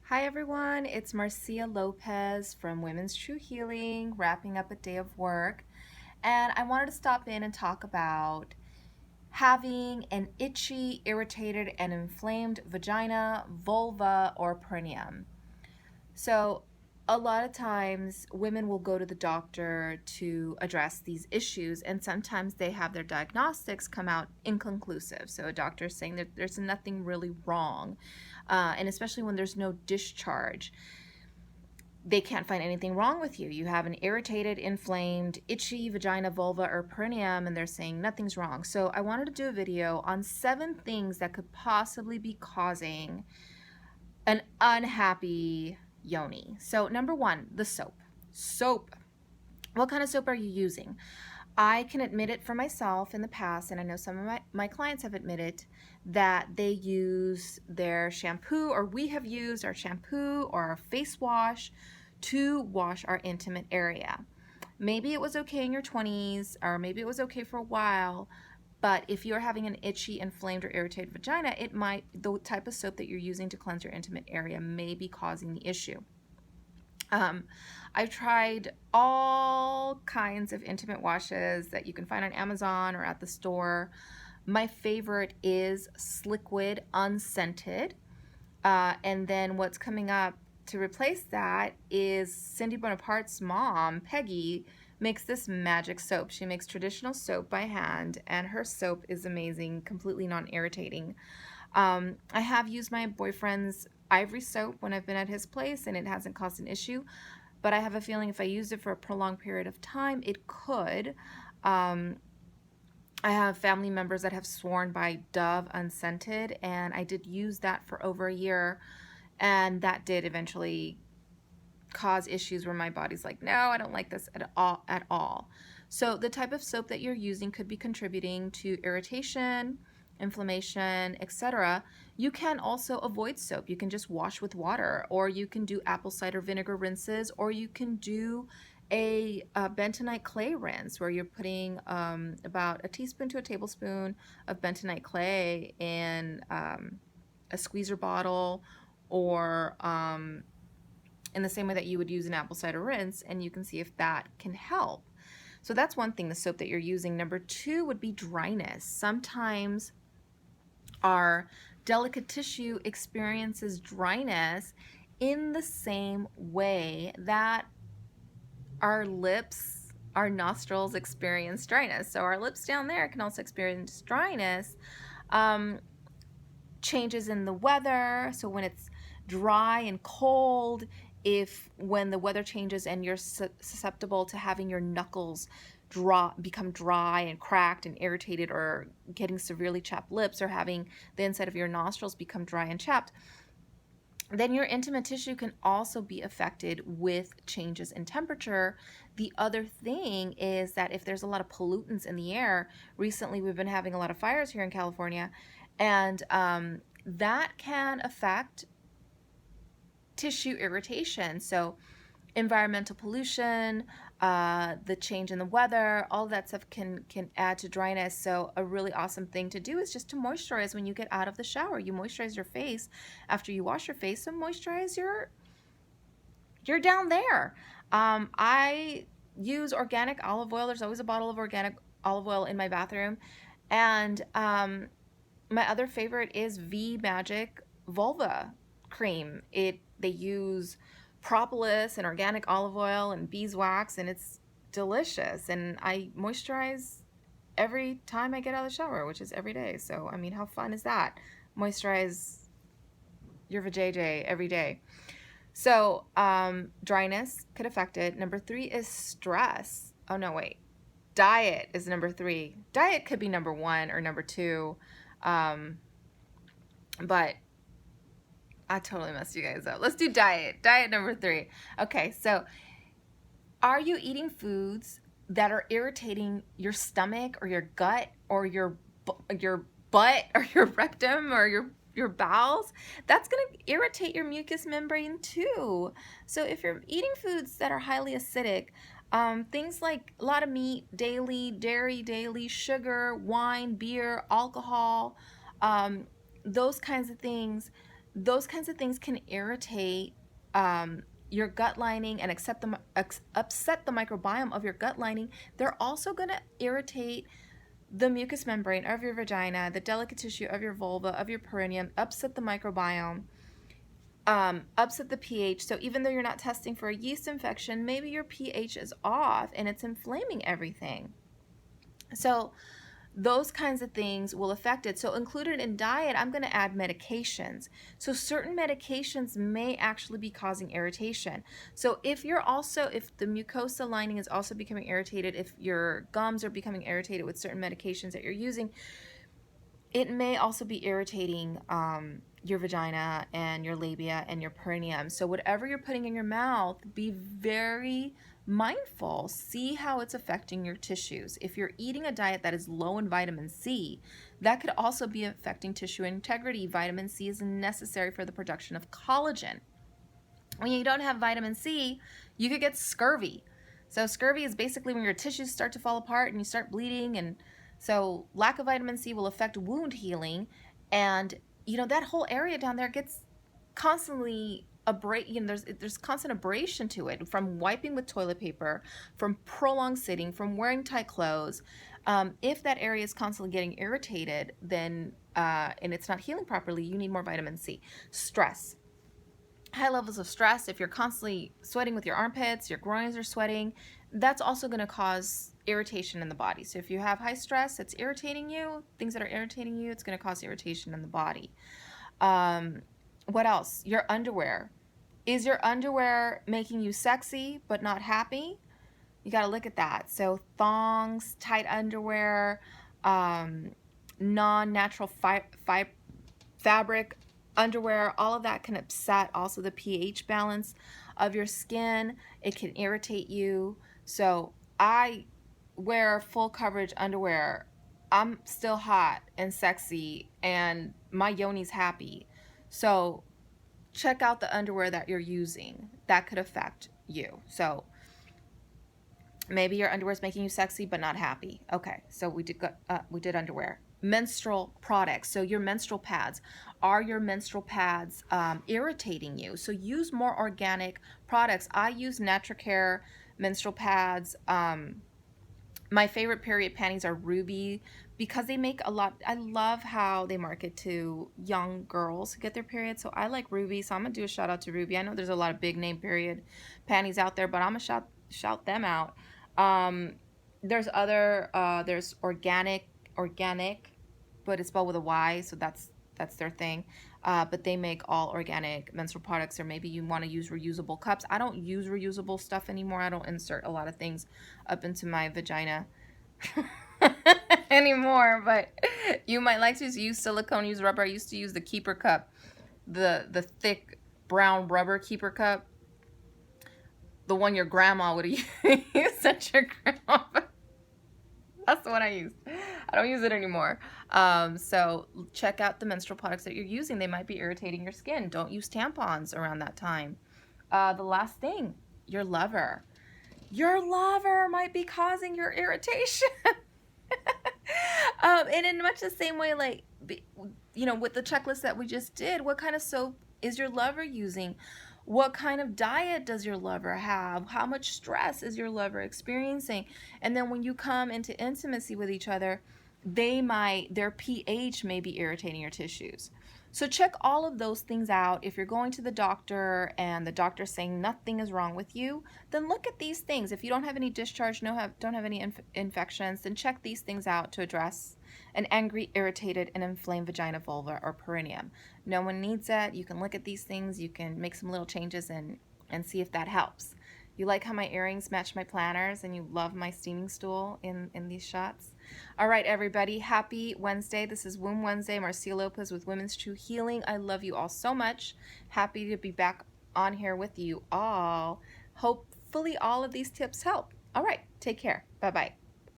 Hi everyone, it's Marcia Lopez from Women's True Healing, wrapping up a day of work. And I wanted to stop in and talk about having an itchy, irritated, and inflamed vagina, vulva, or perineum. So, a lot of times women will go to the doctor to address these issues, and sometimes they have their diagnostics come out inconclusive. So, a doctor is saying that there's nothing really wrong, and especially when there's no discharge, they can't find anything wrong with you. You have an irritated, inflamed, itchy vagina, vulva, or perineum, and they're saying nothing's wrong. So, I wanted to do a video on 7 things that could possibly be causing an unhappy yoni. So number one, the soap. Soap. What kind of soap are you using? I can admit it for myself in the past, and I know some of my clients have admitted that they use their shampoo, or we have used our shampoo or our face wash to wash our intimate area. Maybe it was okay in your 20s, or maybe it was okay for a while, but if you're having an itchy, inflamed, or irritated vagina, the type of soap that you're using to cleanse your intimate area may be causing the issue. I've tried all kinds of intimate washes that you can find on Amazon or at the store. My favorite is Sliquid Unscented. And then what's coming up to replace that is Cindy Bonaparte's mom, Peggy, makes this magic soap. She makes traditional soap by hand, and her soap is amazing, completely non-irritating. I have used my boyfriend's ivory soap when I've been at his place, and it hasn't caused an issue, but I have a feeling if I used it for a prolonged period of time, it could. I have family members that have sworn by Dove Unscented, and I did use that for over a year, and that did eventually cause issues where my body's like, no, I don't like this at all. So the type of soap that you're using could be contributing to irritation, inflammation, etc. You can also avoid soap. You can just wash with water, or you can do apple cider vinegar rinses, or you can do a bentonite clay rinse where you're putting about a teaspoon to a tablespoon of bentonite clay in a squeezer bottle, or in the same way that you would use an apple cider rinse, and you can see if that can help. So that's one thing, the soap that you're using. Number two would be dryness. Sometimes our delicate tissue experiences dryness in the same way that our lips, our nostrils experience dryness. So our lips down there can also experience dryness. Changes in the weather. So when it's dry and cold, when the weather changes and you're susceptible to having your knuckles become dry and cracked and irritated, or getting severely chapped lips, or having the inside of your nostrils become dry and chapped, then your intimate tissue can also be affected with changes in temperature. The other thing is that if there's a lot of pollutants in the air, recently we've been having a lot of fires here in California, and that can affect tissue irritation. So environmental pollution, the change in the weather, all that stuff can add to dryness. So a really awesome thing to do is just to moisturize when you get out of the shower. You moisturize your face after you wash your face, so moisturize your down there. I use organic olive oil. There's always a bottle of organic olive oil in my bathroom. And my other favorite is V Magic Vulva cream. They use propolis and organic olive oil and beeswax, and it's delicious. And I moisturize every time I get out of the shower, which is every day. So, I mean, how fun is that? Moisturize your vajayjay every day. So, dryness could affect it. Number 3 is stress. Oh, no, wait. Diet is number 3. Diet could be number 1 or number 2. But I totally messed you guys up. Let's do diet. Diet number 3. Okay, so are you eating foods that are irritating your stomach or your gut or your butt or your rectum or your bowels? That's going to irritate your mucous membrane too. So if you're eating foods that are highly acidic, things like a lot of meat daily, dairy daily, sugar, wine, beer, alcohol, those kinds of things, those kinds of things can irritate your gut lining and upset the microbiome of your gut lining. They're also going to irritate the mucous membrane of your vagina, the delicate tissue of your vulva, of your perineum, upset the microbiome, upset the pH. So even though you're not testing for a yeast infection, maybe your pH is off and it's inflaming everything. So those kinds of things will affect it. So included in diet, I'm going to add medications. So certain medications may actually be causing irritation. So if the mucosa lining is also becoming irritated, if your gums are becoming irritated with certain medications that you're using, it may also be irritating your vagina and your labia and your perineum. So whatever you're putting in your mouth, be very mindful. See how it's affecting your tissues. If you're eating a diet that is low in vitamin C, that could also be affecting tissue integrity. Vitamin C is necessary for the production of collagen. When you don't have vitamin C, you could get scurvy. So scurvy is basically when your tissues start to fall apart and you start bleeding, and so lack of vitamin C will affect wound healing, and that whole area down there gets constantly there's constant abrasion to it from wiping with toilet paper, from prolonged sitting, from wearing tight clothes. If that area is constantly getting irritated, then and it's not healing properly, you need more vitamin C. Stress. High levels of stress, if you're constantly sweating with your armpits, your groins are sweating, that's also going to cause irritation in the body. So if you have high stress, it's irritating you, things that are irritating you, it's going to cause irritation in the body. What else? Your underwear. Is your underwear making you sexy but not happy? You got to look at that. So thongs, tight underwear, non-natural fabric underwear, all of that can upset also the pH balance of your skin. It can irritate you. So I wear full coverage underwear. I'm still hot and sexy and my yoni's happy. So check out the underwear that you're using. That could affect you. So maybe your underwear is making you sexy but not happy. Okay, so we did underwear. Menstrual products. So your menstrual pads. Are your menstrual pads irritating you? So use more organic products. I use NaturCare menstrual pads. My favorite period panties are Ruby because they make a lot. I love how they market to young girls who get their period. So I like Ruby. So I'm going to do a shout out to Ruby. I know there's a lot of big name period panties out there, but I'm going to shout them out. There's organic, but it's spelled with a Y, so that's their thing. But they make all organic menstrual products, or maybe you want to use reusable cups. I don't use reusable stuff anymore. I don't insert a lot of things up into my vagina anymore, but you might like to use silicone, use rubber. I used to use the keeper cup, the thick brown rubber keeper cup, the one your grandma would use at your grandma. That's the one I used. I don't use it anymore. So check out the menstrual products that you're using. They might be irritating your skin. Don't use tampons around that time. The last thing, your lover. Your lover might be causing your irritation. And in much the same way, like, with the checklist that we just did, what kind of soap is your lover using? What kind of diet does your lover have? How much stress is your lover experiencing? And then when you come into intimacy with each other, their pH may be irritating your tissues. So check all of those things out. If you're going to the doctor and the doctor's saying nothing is wrong with you, then look at these things. If you don't have any discharge, don't have any infections, then check these things out to address an angry, irritated, and inflamed vagina, vulva, or perineum. No one needs it. You can look at these things. You can make some little changes and see if that helps. You like how my earrings match my planners, and you love my steaming stool in these shots. All right, everybody, happy Wednesday. This is Womb Wednesday. Marcia Lopez with Women's True Healing. I love you all so much. Happy to be back on here with you all. Hopefully all of these tips help. All right, take care. Bye-bye.